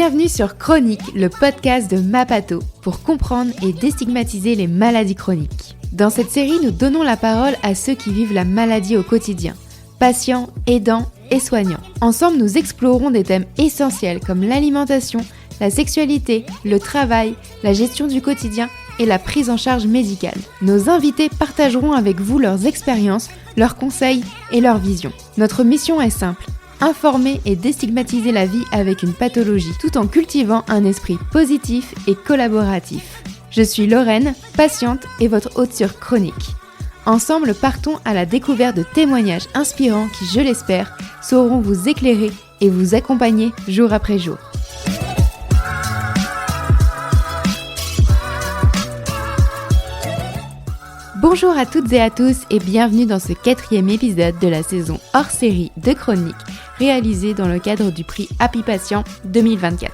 Bienvenue sur Chronique, le podcast de Mapato, pour comprendre et déstigmatiser les maladies chroniques. Dans cette série, nous donnons la parole à ceux qui vivent la maladie au quotidien, patients, aidants et soignants. Ensemble, nous explorerons des thèmes essentiels comme l'alimentation, la sexualité, le travail, la gestion du quotidien et la prise en charge médicale. Nos invités partageront avec vous leurs expériences, leurs conseils et leurs visions. Notre mission est simple: informer et déstigmatiser la vie avec une pathologie, tout en cultivant un esprit positif et collaboratif. Je suis Lorraine, patiente et votre hôte sur Chronique. Ensemble, partons à la découverte de témoignages inspirants qui, je l'espère, sauront vous éclairer et vous accompagner jour après jour. Bonjour à toutes et à tous et bienvenue dans ce 4e épisode de la saison hors série de Chronique, réalisée dans le cadre du prix Happy Patient 2024.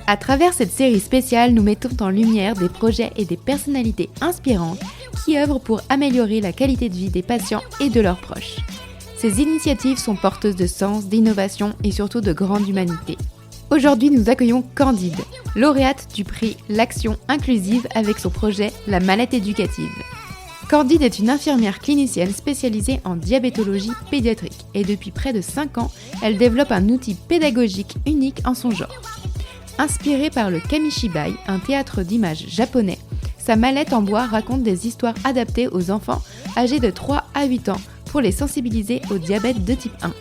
À travers cette série spéciale, nous mettons en lumière des projets et des personnalités inspirantes qui œuvrent pour améliorer la qualité de vie des patients et de leurs proches. Ces initiatives sont porteuses de sens, d'innovation et surtout de grande humanité. Aujourd'hui, nous accueillons Candide, lauréate du prix L'Action Inclusive avec son projet La Mallette Éducative. Candide est une infirmière clinicienne spécialisée en diabétologie pédiatrique et depuis près de 5 ans, elle développe un outil pédagogique unique en son genre. Inspirée par le Kamishibai, un théâtre d'images japonais, sa mallette en bois raconte des histoires adaptées aux enfants âgés de 3 à 8 ans pour les sensibiliser au diabète de type 1.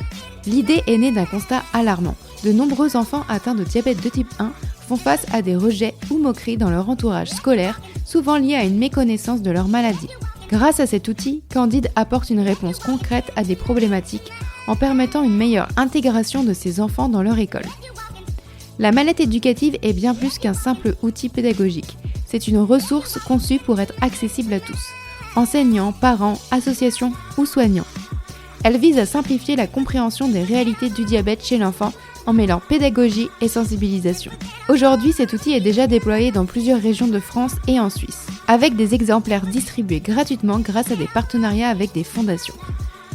L'idée est née d'un constat alarmant. De nombreux enfants atteints de diabète de type 1 font face à des rejets ou moqueries dans leur entourage scolaire, souvent liés à une méconnaissance de leur maladie. Grâce à cet outil, Candide apporte une réponse concrète à des problématiques en permettant une meilleure intégration de ces enfants dans leur école. La mallette éducative est bien plus qu'un simple outil pédagogique. C'est une ressource conçue pour être accessible à tous, enseignants, parents, associations ou soignants. Elle vise à simplifier la compréhension des réalités du diabète chez l'enfant en mêlant pédagogie et sensibilisation. Aujourd'hui, cet outil est déjà déployé dans plusieurs régions de France et en Suisse, avec des exemplaires distribués gratuitement grâce à des partenariats avec des fondations.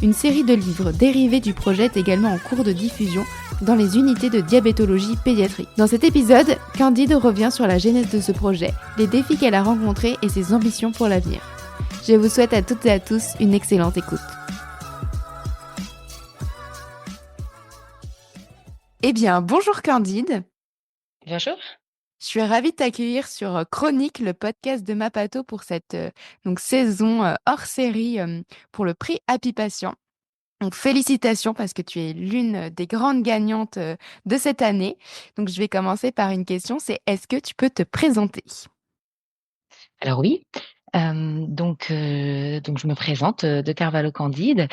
Une série de livres dérivés du projet est également en cours de diffusion dans les unités de diabétologie pédiatrique. Dans cet épisode, Candide revient sur la genèse de ce projet, les défis qu'elle a rencontrés et ses ambitions pour l'avenir. Je vous souhaite à toutes et à tous une excellente écoute. Eh bien, bonjour Candide. Bonjour. Je suis ravie de t'accueillir sur Chronique, le podcast de Mapato pour cette saison hors série pour le prix Happy Patient. Donc félicitations parce que tu es l'une des grandes gagnantes de cette année. Donc je vais commencer par une question, c'est est-ce que tu peux te présenter? Alors oui, donc je me présente, de Carvalho Candide.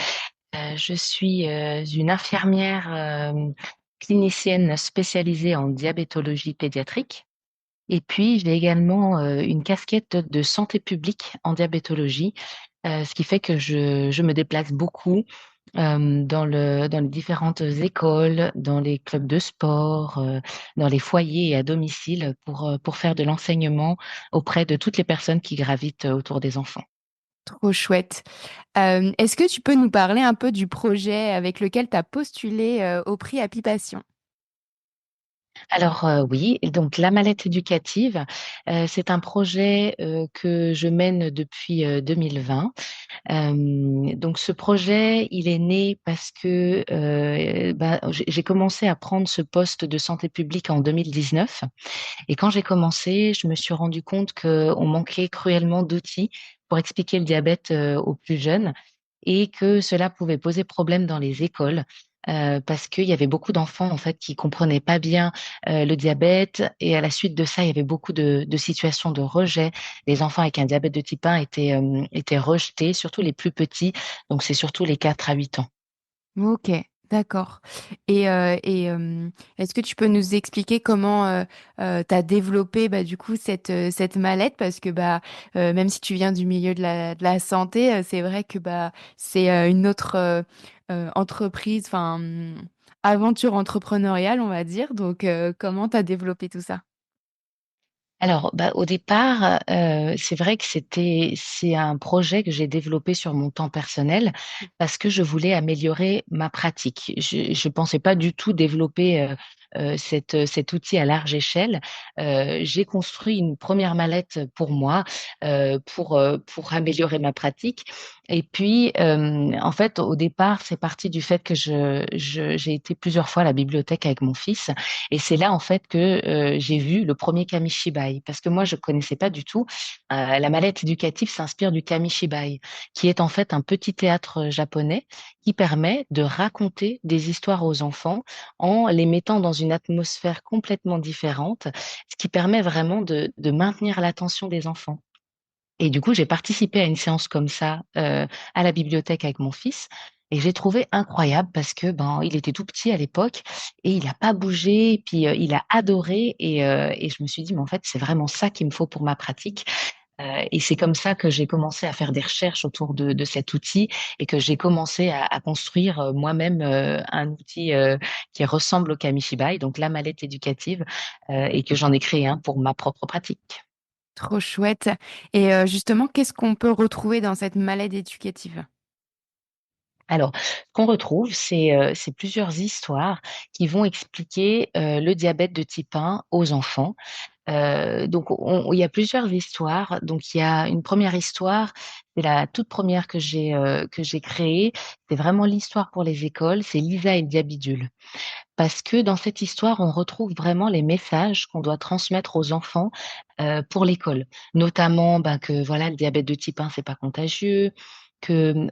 Je suis, une infirmière, clinicienne spécialisée en diabétologie pédiatrique et puis j'ai également, une casquette de santé publique en diabétologie, ce qui fait que je me déplace beaucoup, dans les différentes écoles, dans les clubs de sport, dans les foyers et à domicile pour faire de l'enseignement auprès de toutes les personnes qui gravitent autour des enfants. Trop chouette. Est-ce que tu peux nous parler un peu du projet avec lequel tu as postulé au prix Happy Patient? Alors, oui, et donc la mallette éducative, c'est un projet, que je mène depuis, 2020. Donc ce projet, il est né parce que, j'ai commencé à prendre ce poste de santé publique en 2019 et quand j'ai commencé, je me suis rendu compte qu'on manquait cruellement d'outils pour expliquer le diabète, aux plus jeunes et que cela pouvait poser problème dans les écoles, parce qu'il y avait beaucoup d'enfants, en fait, qui comprenaient pas bien, le diabète et à la suite de ça, il y avait beaucoup de situations de rejet. Les enfants avec un diabète de type 1 étaient rejetés, surtout les plus petits, donc c'est surtout les 4 à 8 ans. OK, d'accord. Est-ce que tu peux nous expliquer comment, tu as développé, du coup, cette mallette? Parce que, même si tu viens du milieu de la santé, c'est vrai que, c'est, une autre, entreprise, enfin, aventure entrepreneuriale, on va dire. Donc, comment tu as développé tout ça? Alors, au départ, c'est vrai que c'est un projet que j'ai développé sur mon temps personnel parce que je voulais améliorer ma pratique. Je pensais pas du tout développer, cet outil à large échelle, j'ai construit une première mallette pour moi, pour améliorer ma pratique. Et puis, en fait, au départ, c'est parti du fait que j'ai été plusieurs fois à la bibliothèque avec mon fils, et c'est là en fait que j'ai vu le premier Kamishibai, parce que moi je connaissais pas du tout. La mallette éducative s'inspire du Kamishibai, qui est en fait un petit théâtre japonais qui permet de raconter des histoires aux enfants en les mettant dans une atmosphère complètement différente, ce qui permet vraiment de maintenir l'attention des enfants. Et du coup, j'ai participé à une séance comme ça à la bibliothèque avec mon fils. Et j'ai trouvé incroyable parce que ben il était tout petit à l'époque et il n'a pas bougé. Et puis il a adoré et je me suis dit mais en fait c'est vraiment ça qu'il me faut pour ma pratique. Et c'est comme ça que j'ai commencé à faire des recherches autour de cet outil et que j'ai commencé à construire moi-même un outil qui ressemble au Kamishibai, donc la mallette éducative, et que j'en ai créé un pour ma propre pratique. Trop chouette. Et justement, qu'est-ce qu'on peut retrouver dans cette mallette éducative? Alors, ce qu'on retrouve, c'est plusieurs histoires qui vont expliquer le diabète de type 1 aux enfants. Donc, il y a plusieurs histoires. Donc, il y a une première histoire, c'est la toute première que j'ai créée. C'est vraiment l'histoire pour les écoles. C'est Lisa et le diabidule. Parce que dans cette histoire, on retrouve vraiment les messages qu'on doit transmettre aux enfants pour l'école. Notamment, ben, que voilà, le diabète de type 1, c'est pas contagieux, que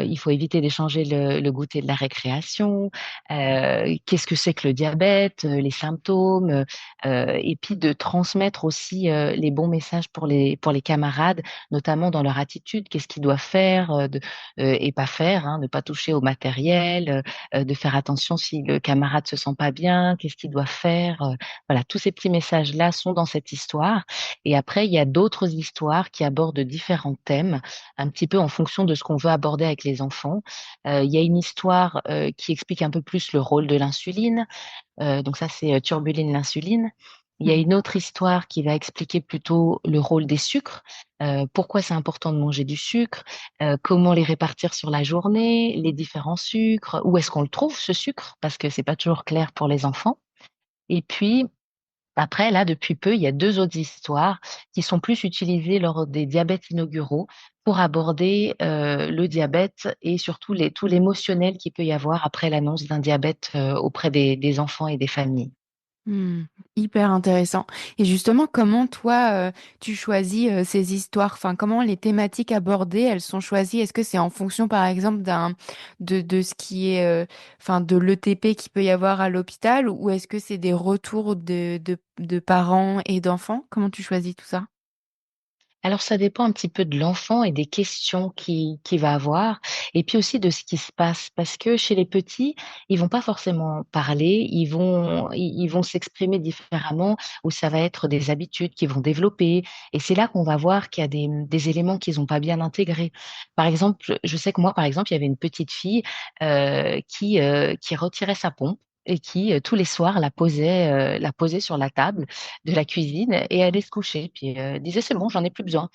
il faut éviter d'échanger le goûter de la récréation, qu'est-ce que c'est que le diabète, les symptômes, et puis de transmettre aussi les bons messages pour les camarades, notamment dans leur attitude, qu'est-ce qu'ils doivent faire et pas faire, hein, ne pas toucher au matériel, de faire attention si le camarade se sent pas bien, qu'est-ce qu'il doit faire. Voilà, tous ces petits messages-là sont dans cette histoire. Et après, il y a d'autres histoires qui abordent différents thèmes, un petit peu en fonction de ce qu'on veut aborder avec les enfants. Il y a une histoire qui explique un peu plus le rôle de l'insuline. Donc ça, c'est Turbuline l'insuline. Il y a Mhm. une autre histoire qui va expliquer plutôt le rôle des sucres, pourquoi c'est important de manger du sucre, comment les répartir sur la journée, les différents sucres, où est-ce qu'on le trouve ce sucre, parce que c'est pas toujours clair pour les enfants. Et puis après, là, depuis peu, il y a deux autres histoires qui sont plus utilisées lors des diabètes inauguraux pour aborder le diabète et surtout tout l'émotionnel qu'il peut y avoir après l'annonce d'un diabète auprès des enfants et des familles. Hmm, hyper intéressant. Et justement, comment toi, tu choisis ces histoires? Enfin, comment les thématiques abordées, elles sont choisies? Est-ce que c'est en fonction, par exemple, de ce qui est, enfin, de l'ETP qu'il peut y avoir à l'hôpital, ou est-ce que c'est des retours de parents et d'enfants? Comment tu choisis tout ça? Alors, ça dépend un petit peu de l'enfant et des questions qu'il va avoir, et puis aussi de ce qui se passe. Parce que chez les petits, ils vont pas forcément parler, ils vont s'exprimer différemment, ou ça va être des habitudes qu'ils vont développer. Et c'est là qu'on va voir qu'il y a des éléments qu'ils n'ont pas bien intégrés. Par exemple, je sais que moi, par exemple, il y avait une petite fille qui retirait sa pompe et qui, tous les soirs, la posait sur la table de la cuisine et allait se coucher. Puis disait c'est bon, j'en ai plus besoin.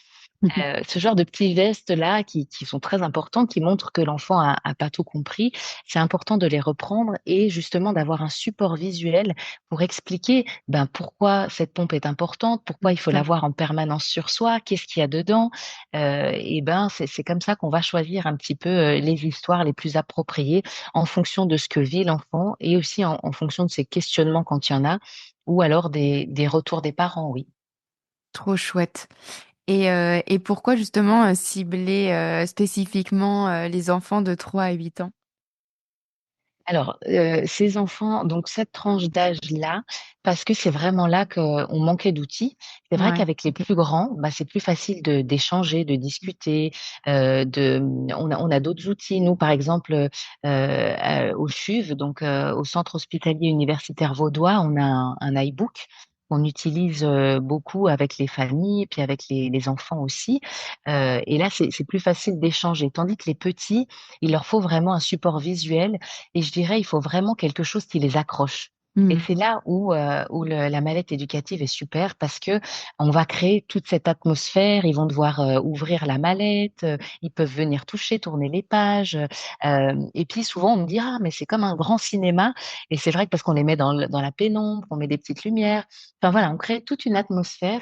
Ce genre de petits gestes-là qui sont très importants, qui montrent que l'enfant a pas tout compris, c'est important de les reprendre et justement d'avoir un support visuel pour expliquer ben, pourquoi cette pompe est importante, pourquoi il faut D'accord. l'avoir en permanence sur soi, qu'est-ce qu'il y a dedans. Et ben c'est comme ça qu'on va choisir un petit peu les histoires les plus appropriées en fonction de ce que vit l'enfant et aussi en fonction de ses questionnements quand il y en a, ou alors des retours des parents, oui. Trop chouette. Et pourquoi justement cibler spécifiquement les enfants de 3 à 8 ans? Alors, ces enfants, donc cette tranche d'âge-là, parce que c'est vraiment là qu'on manquait d'outils. C'est vrai Ouais, qu'avec les ok. plus grands, bah, c'est plus facile d'échanger, de discuter, on a d'autres outils. Nous, par exemple, au CHUV, donc au Centre hospitalier universitaire vaudois, on a un iBook qu'on utilise beaucoup avec les familles et puis avec les enfants aussi. Et là, c'est plus facile d'échanger. Tandis que les petits, il leur faut vraiment un support visuel et je dirais, il faut vraiment quelque chose qui les accroche. Et Mmh. c'est là où la mallette éducative est super parce que on va créer toute cette atmosphère. Ils vont devoir ouvrir la mallette, ils peuvent venir toucher, tourner les pages. Et puis souvent on me dit ah mais c'est comme un grand cinéma. Et c'est vrai que parce qu'on les met dans la pénombre, on met des petites lumières. Enfin voilà, on crée toute une atmosphère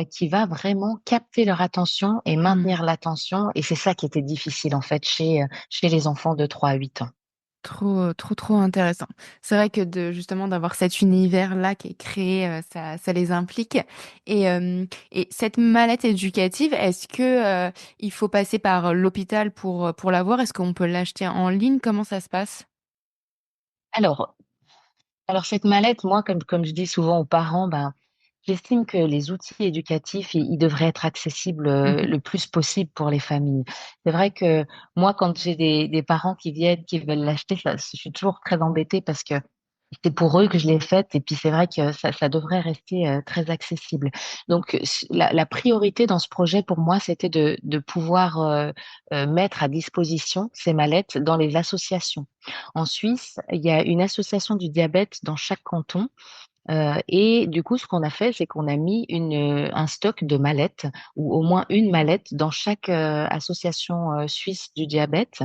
qui va vraiment capter leur attention et Mmh. maintenir l'attention. Et c'est ça qui était difficile en fait chez les enfants de 3 à 8 ans. Trop intéressant. C'est vrai que justement d'avoir cet univers-là qui est créé, ça les implique. Et cette mallette éducative, est-ce que il faut passer par l'hôpital pour l'avoir? Est-ce qu'on peut l'acheter en ligne? Comment ça se passe? Alors, Alors cette mallette, moi, comme je dis souvent aux parents, ben, j'estime que les outils éducatifs, ils devraient être accessibles, Mhm. le plus possible pour les familles. C'est vrai que moi, quand j'ai des parents qui viennent, qui veulent l'acheter, je suis toujours très embêtée parce que c'est pour eux que je l'ai faite et puis c'est vrai que ça devrait rester, très accessible. Donc la priorité dans ce projet pour moi, c'était de pouvoir, mettre à disposition ces mallettes dans les associations. En Suisse, il y a une association du diabète dans chaque canton, et du coup, ce qu'on a fait, c'est qu'on a mis un stock de mallettes ou au moins une mallette dans chaque, association, suisse du diabète.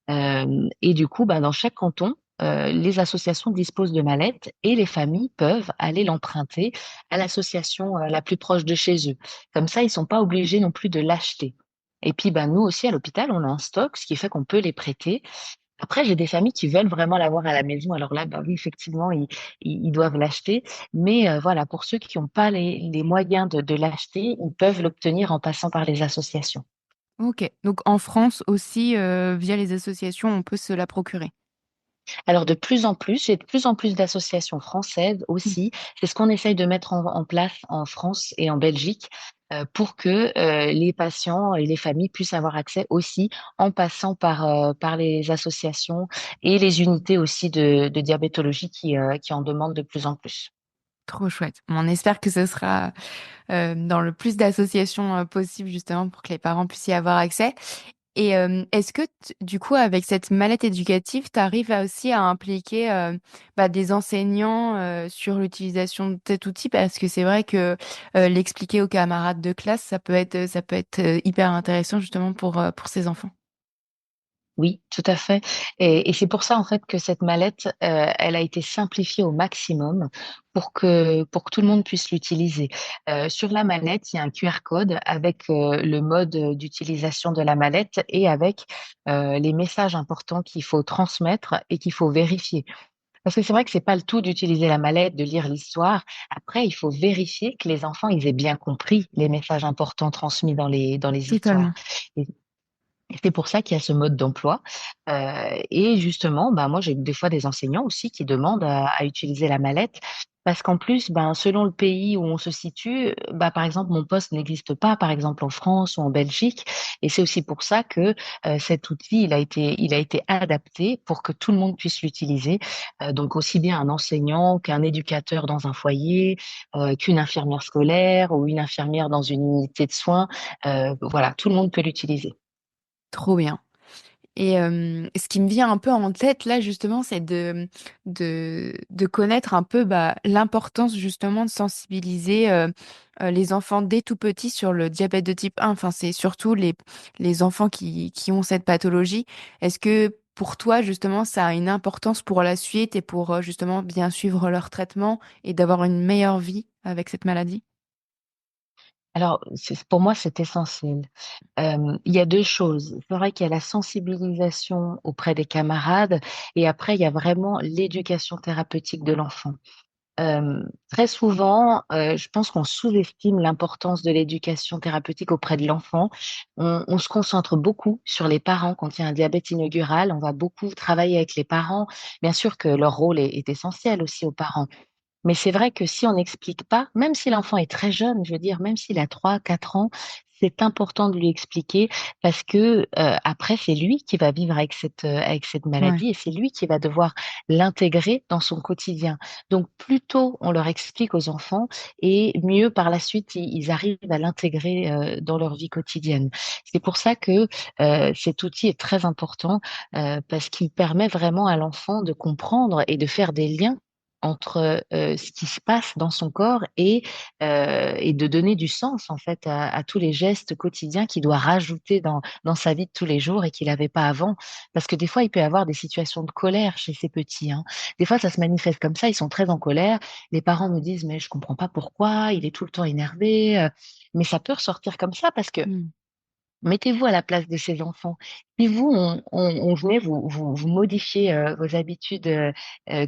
Et du coup, bah, dans chaque canton, les associations disposent de mallettes et les familles peuvent aller l'emprunter à l'association, la plus proche de chez eux. Comme ça, ils sont pas obligés non plus de l'acheter. Et puis, bah, nous aussi à l'hôpital, on a un stock, ce qui fait qu'on peut les prêter. Après, j'ai des familles qui veulent vraiment l'avoir à la maison. Alors là, bah oui, effectivement, ils doivent l'acheter. Mais voilà, pour ceux qui n'ont pas les moyens de l'acheter, ils peuvent l'obtenir en passant par les associations. Ok. Donc en France aussi, via les associations, on peut se la procurer. Alors de plus en plus, j'ai de plus en plus d'associations françaises Mm. aussi. C'est ce qu'on essaye de mettre en place en France et en Belgique pour que les patients et les familles puissent avoir accès aussi en passant par les associations et les unités aussi de diabétologie qui en demandent de plus en plus. Trop chouette. On espère que ce sera dans le plus d'associations possible justement pour que les parents puissent y avoir accès. Et est-ce que du coup, avec cette mallette éducative, tu arrives aussi à impliquer des enseignants sur l'utilisation de cet outil? Parce que c'est vrai que l'expliquer aux camarades de classe, ça peut être hyper intéressant justement pour ces enfants. Oui, tout à fait. Et c'est pour ça en fait que cette mallette, elle a été simplifiée au maximum pour que tout le monde puisse l'utiliser. Sur la mallette, il y a un QR code avec le mode d'utilisation de la mallette et avec les messages importants qu'il faut transmettre et qu'il faut vérifier. Parce que c'est vrai que c'est pas le tout d'utiliser la mallette, de lire l'histoire. Après, il faut vérifier que les enfants ils aient bien compris les messages importants transmis dans les histoires. Totalement. Et c'est pour ça qu'il y a ce mode d'emploi. Et justement, bah, moi, j'ai des fois des enseignants aussi qui demandent à utiliser la mallette parce qu'en plus, ben, selon le pays où on se situe, bah, par exemple, mon poste n'existe pas, par exemple, en France ou en Belgique. Et c'est aussi pour ça que cet outil, il a été adapté pour que tout le monde puisse l'utiliser. Donc, aussi bien un enseignant qu'un éducateur dans un foyer, qu'une infirmière scolaire ou une infirmière dans une unité de soins. Voilà, tout le monde peut l'utiliser. Trop bien. Et ce qui me vient un peu en tête là justement, c'est de connaître un peu l'importance justement de sensibiliser les enfants dès tout petits sur le diabète de type 1. Enfin, c'est surtout les enfants qui ont cette pathologie. Est-ce que pour toi justement ça a une importance pour la suite et pour justement bien suivre leur traitement et d'avoir une meilleure vie avec cette maladie? Alors, pour moi, c'est essentiel. Il y a 2 choses. C'est vrai qu'il y a la sensibilisation auprès des camarades et après il y a vraiment l'éducation thérapeutique de l'enfant. Très souvent, je pense qu'on sous-estime l'importance de l'éducation thérapeutique auprès de l'enfant. On se concentre beaucoup sur les parents quand il y a un diabète inaugural. On va beaucoup travailler avec les parents. Bien sûr que leur rôle est essentiel aussi aux parents. Mais c'est vrai que si on n'explique pas, même si l'enfant est très jeune, je veux dire, même s'il a 3, 4 ans, c'est important de lui expliquer parce que après c'est lui qui va vivre avec cette Ouais. maladie et c'est lui qui va devoir l'intégrer dans son quotidien. Donc plus tôt on leur explique aux enfants et mieux par la suite ils arrivent à l'intégrer dans leur vie quotidienne. C'est pour ça que cet outil est très important parce qu'il permet vraiment à l'enfant de comprendre et de faire des liens entre ce qui se passe dans son corps et de donner du sens en fait à tous les gestes quotidiens qu'il doit rajouter dans sa vie de tous les jours et qu'il n'avait pas avant. Parce que des fois, il peut y avoir des situations de colère chez ces petits, hein. Des fois, ça se manifeste comme ça, ils sont très en colère. Les parents me disent, mais je comprends pas pourquoi, il est tout le temps énervé. Mais ça peut ressortir comme ça parce que Mm. mettez-vous à la place de ces enfants. Si vous, on venait vous modifier vos habitudes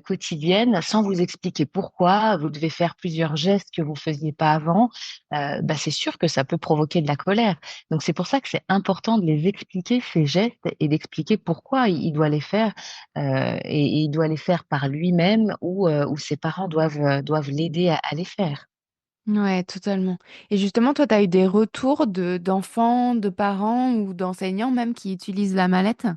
quotidiennes sans vous expliquer pourquoi, vous devez faire plusieurs gestes que vous faisiez pas avant, bah c'est sûr que ça peut provoquer de la colère. Donc c'est pour ça que c'est important de les expliquer ces gestes et d'expliquer pourquoi il doit les faire et il doit les faire par lui-même ou ses parents doivent l'aider à les faire. Ouais, totalement. Et justement, toi, tu as eu des retours d'enfants, de parents ou d'enseignants même qui utilisent la mallette?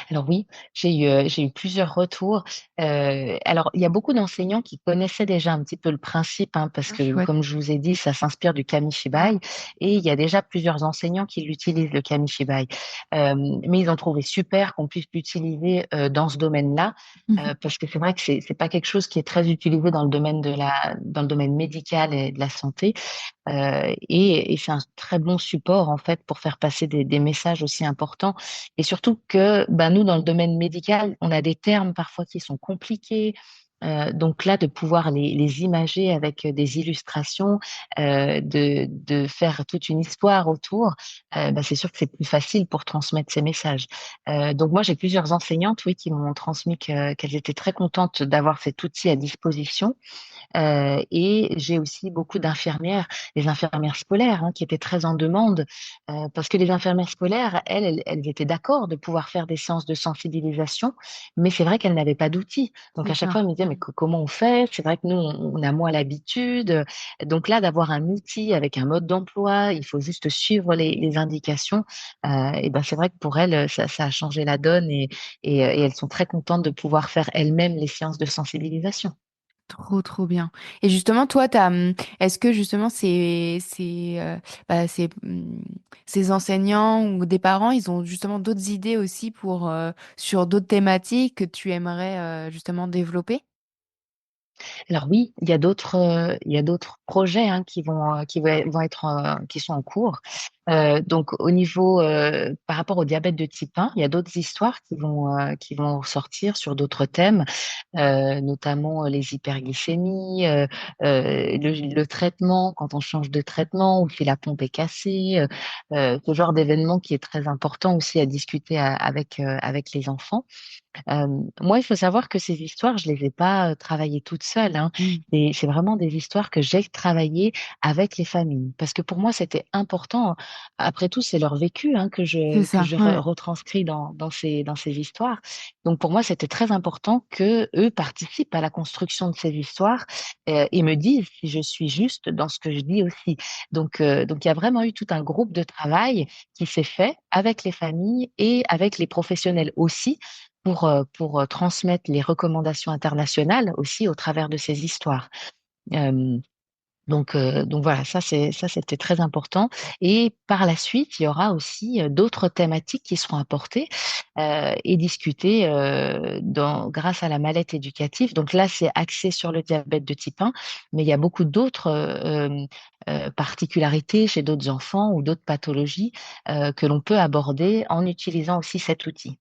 Alors oui, j'ai eu plusieurs retours. Alors, il y a beaucoup d'enseignants qui connaissaient déjà un petit peu le principe, hein, parce Ah, que, chouette. comme je vous ai dit, ça s'inspire du Kamishibai et il y a déjà plusieurs enseignants qui l'utilisent, le Kamishibai. Euh, mais ils ont trouvé super qu'on puisse l'utiliser dans ce domaine-là, Mhm. parce que c'est vrai que c'est pas quelque chose qui est très utilisé dans le domaine dans le domaine médical et de la santé. Et c'est un très bon support en fait pour faire passer des messages aussi importants. Et surtout que bah, nous, dans le domaine médical, on a des termes parfois qui sont compliqués. Donc là, de pouvoir les imager avec des illustrations, de faire toute une histoire autour, bah, c'est sûr que c'est plus facile pour transmettre ces messages. Donc moi, j'ai plusieurs enseignantes, oui, qui m'ont transmis qu'elles étaient très contentes d'avoir cet outil à disposition. Et j'ai aussi beaucoup d'infirmières, les infirmières scolaires, hein, qui étaient très en demande, parce que les infirmières scolaires, elles étaient d'accord de pouvoir faire des séances de sensibilisation, mais c'est vrai qu'elles n'avaient pas d'outils. Donc C'est à chaque ça. fois, elles me disaient, mais comment on fait? C'est vrai que nous, on a moins l'habitude. Donc là, d'avoir un outil avec un mode d'emploi, il faut juste suivre les indications. Et ben c'est vrai que pour elles, ça a changé la donne et elles sont très contentes de pouvoir faire elles-mêmes les séances de sensibilisation. Trop, trop bien. Et justement, toi, est-ce que justement ces enseignants ou des parents, ils ont justement d'autres idées aussi sur d'autres thématiques que tu aimerais justement développer? Alors oui, il y a d'autres projets hein, vont être qui sont en cours. Donc au niveau par rapport au diabète de type 1, il y a d'autres histoires qui vont sortir sur d'autres thèmes, notamment les hyperglycémies, le traitement quand on change de traitement ou si la pompe est cassée, ce genre d'événement qui est très important aussi à discuter avec les enfants. Euh, Moi, il faut savoir que ces histoires, je les ai pas travaillées toutes seules, hein. Mm. C'est vraiment des histoires que j'ai travaillées avec les familles, parce que pour moi, c'était important. Après tout, c'est leur vécu hein, C'est que ça, je ouais. retranscris dans ces histoires. Donc pour moi, c'était très important que eux participent à la construction de ces histoires et me disent si je suis juste dans ce que je dis aussi. Donc il y a vraiment eu tout un groupe de travail qui s'est fait avec les familles et avec les professionnels aussi pour transmettre les recommandations internationales aussi au travers de ces histoires. Euh, donc voilà, ça c'était très important. Et par la suite, il y aura aussi d'autres thématiques qui seront apportées et discutées grâce à la mallette éducative. Donc là, c'est axé sur le diabète de type 1, mais il y a beaucoup d'autres particularités chez d'autres enfants ou d'autres pathologies que l'on peut aborder en utilisant aussi cet outil.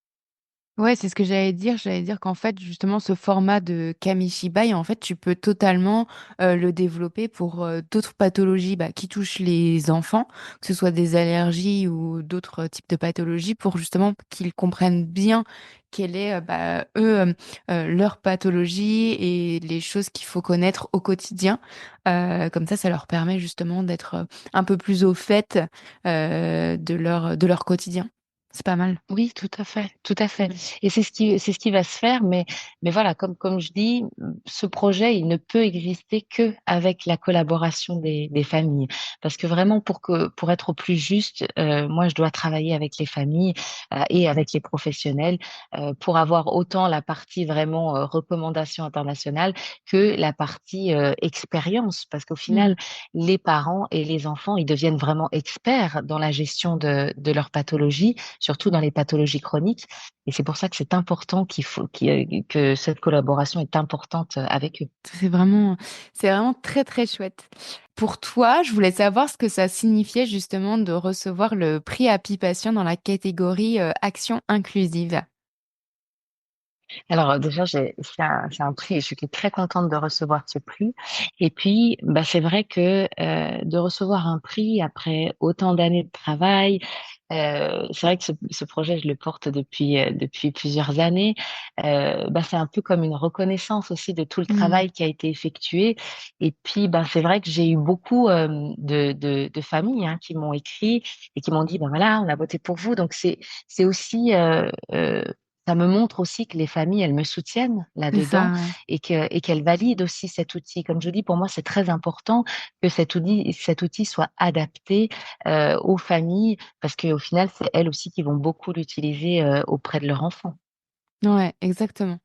Ouais, c'est ce que j'allais dire. J'allais dire qu'en fait, justement, ce format de Kamishibai, en fait, tu peux totalement le développer pour d'autres pathologies bah, qui touchent les enfants, que ce soit des allergies ou d'autres types de pathologies, pour justement qu'ils comprennent bien quelle est, leur pathologie et les choses qu'il faut connaître au quotidien. Comme ça leur permet justement d'être un peu plus au fait de leur quotidien. C'est pas mal. Oui, tout à fait, tout à fait. Et c'est ce qui va se faire, mais voilà, comme je dis, ce projet, il ne peut exister que avec la collaboration des familles. Parce que vraiment, pour être au plus juste, moi, je dois travailler avec les familles, et avec les professionnels, pour avoir autant la partie vraiment, recommandation internationale que la partie, expérience. Parce qu'au Mm. final, les parents et les enfants, ils deviennent vraiment experts dans la gestion de leur pathologie surtout dans les pathologies chroniques. Et c'est pour ça que c'est important que cette collaboration est importante avec eux. C'est vraiment très, très chouette. Pour toi, je voulais savoir ce que ça signifiait justement de recevoir le prix Happy Patient dans la catégorie Action inclusive. Alors déjà, c'est un prix et je suis très contente de recevoir ce prix. Et puis, bah, c'est vrai que de recevoir un prix après autant d'années de travail, c'est vrai que ce projet, je le porte depuis plusieurs années. Bah, c'est un peu comme une reconnaissance aussi de tout le Mmh. travail qui a été effectué. Et puis, bah, c'est vrai que j'ai eu beaucoup de familles hein, qui m'ont écrit et qui m'ont dit, bah voilà, on a voté pour vous. Donc c'est aussi ça me montre aussi que les familles, elles me soutiennent C'est là-dedans ça, ouais. et qu'elles valident aussi cet outil. Comme je dis, pour moi, c'est très important que cet outil soit adapté, aux familles parce qu'au final, c'est elles aussi qui vont beaucoup l'utiliser, auprès de leurs enfants. Ouais, exactement.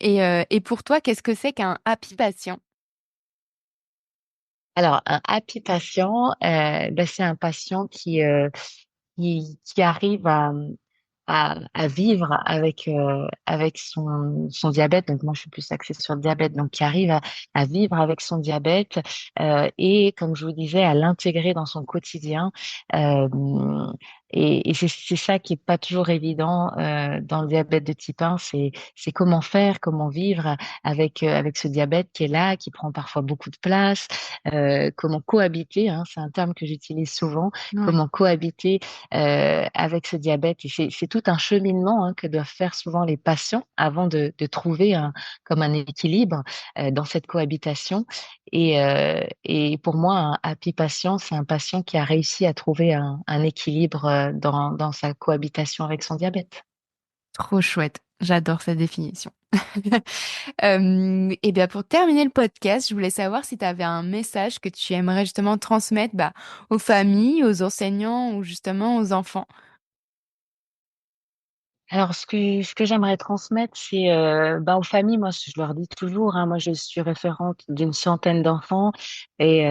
Et pour toi, qu'est-ce que c'est qu'un Happy Patient? Alors un happy patient, bah, c'est un patient qui arrive à vivre avec son diabète. Donc moi, je suis plus axée sur le diabète, donc qui arrive à vivre avec son diabète, et comme je vous disais, à l'intégrer dans son quotidien. Hem et c'est ça qui est pas toujours évident, dans le diabète de type 1, c'est comment faire, comment vivre avec ce diabète qui est là, qui prend parfois beaucoup de place, comment cohabiter, hein, c'est un terme que j'utilise souvent, Ouais. comment cohabiter avec ce diabète et c'est tout un cheminement, hein, que doivent faire souvent les patients avant de trouver un équilibre, dans cette cohabitation et pour moi, un happy patient, c'est un patient qui a réussi à trouver un équilibre, dans sa cohabitation avec son diabète. Trop chouette. J'adore cette définition. Et bien pour terminer le podcast, je voulais savoir si tu avais un message que tu aimerais justement transmettre bah, aux familles, aux enseignants ou justement aux enfants. Alors ce que j'aimerais transmettre, c'est, ben, aux familles, moi, je leur dis toujours, hein, moi, je suis référente d'une centaine d'enfants et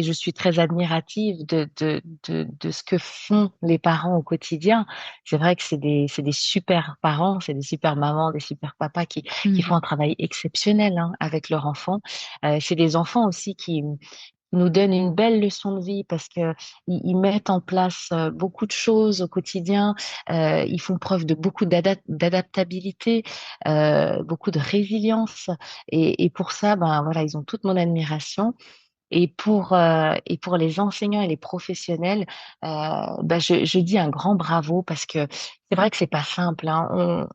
je suis très admirative de ce que font les parents au quotidien. C'est vrai que c'est des super parents, c'est des super mamans, des super papas qui Mm. font un travail exceptionnel, hein, avec leurs enfants. C'est des enfants aussi qui nous donnent une belle leçon de vie parce que ils mettent en place, beaucoup de choses au quotidien. Ils font preuve de beaucoup d'adaptabilité, beaucoup de résilience et pour ça, ben, voilà, ils ont toute mon admiration et pour les enseignants et les professionnels, bah, je dis un grand bravo parce que c'est vrai que c'est pas simple, hein.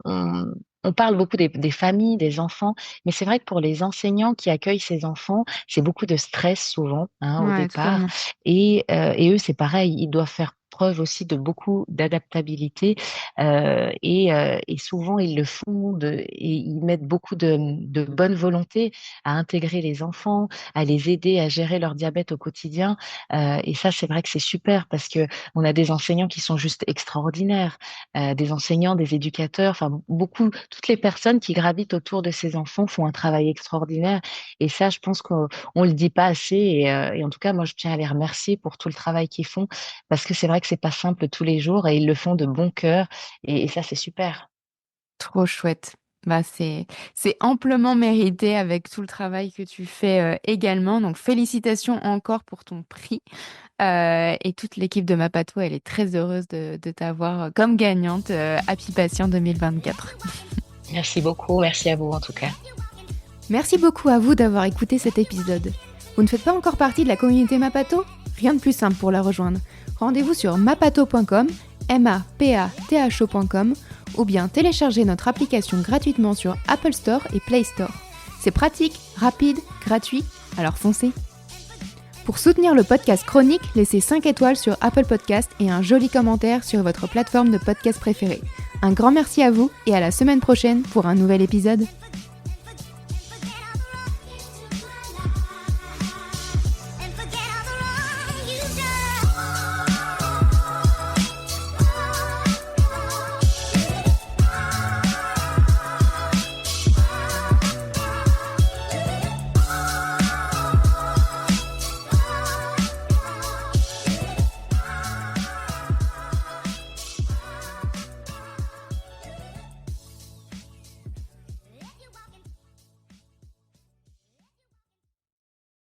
On parle beaucoup des familles, des enfants, mais c'est vrai que pour les enseignants qui accueillent ces enfants, c'est beaucoup de stress souvent, hein, au Ouais, départ totalement. et eux, c'est pareil, ils doivent faire preuve aussi de beaucoup d'adaptabilité, et souvent ils le font et ils mettent beaucoup de bonne volonté à intégrer les enfants, à les aider à gérer leur diabète au quotidien. Et ça, c'est vrai que c'est super parce que on a des enseignants qui sont juste extraordinaires, des enseignants, des éducateurs, enfin beaucoup, toutes les personnes qui gravitent autour de ces enfants font un travail extraordinaire. Et ça, je pense qu'on le dit pas assez. Et en tout cas, moi, je tiens à les remercier pour tout le travail qu'ils font parce que c'est vrai que c'est pas simple tous les jours et ils le font de bon cœur. Et ça, c'est super. Trop chouette. Bah, c'est amplement mérité avec tout le travail que tu fais également. Donc félicitations encore pour ton prix. Et toute l'équipe de Mapato, elle est très heureuse de t'avoir comme gagnante Happy Patient 2024. Merci beaucoup. Merci à vous en tout cas. Merci beaucoup à vous d'avoir écouté cet épisode. Vous ne faites pas encore partie de la communauté Mapato? Rien de plus simple pour la rejoindre. Rendez-vous sur mapato.com, mapatho.com, ou bien téléchargez notre application gratuitement sur Apple Store et Play Store. C'est pratique, rapide, gratuit, alors foncez. Pour soutenir le podcast Chronique, laissez 5 étoiles sur Apple Podcast et un joli commentaire sur votre plateforme de podcast préférée. Un grand merci à vous et à la semaine prochaine pour un nouvel épisode.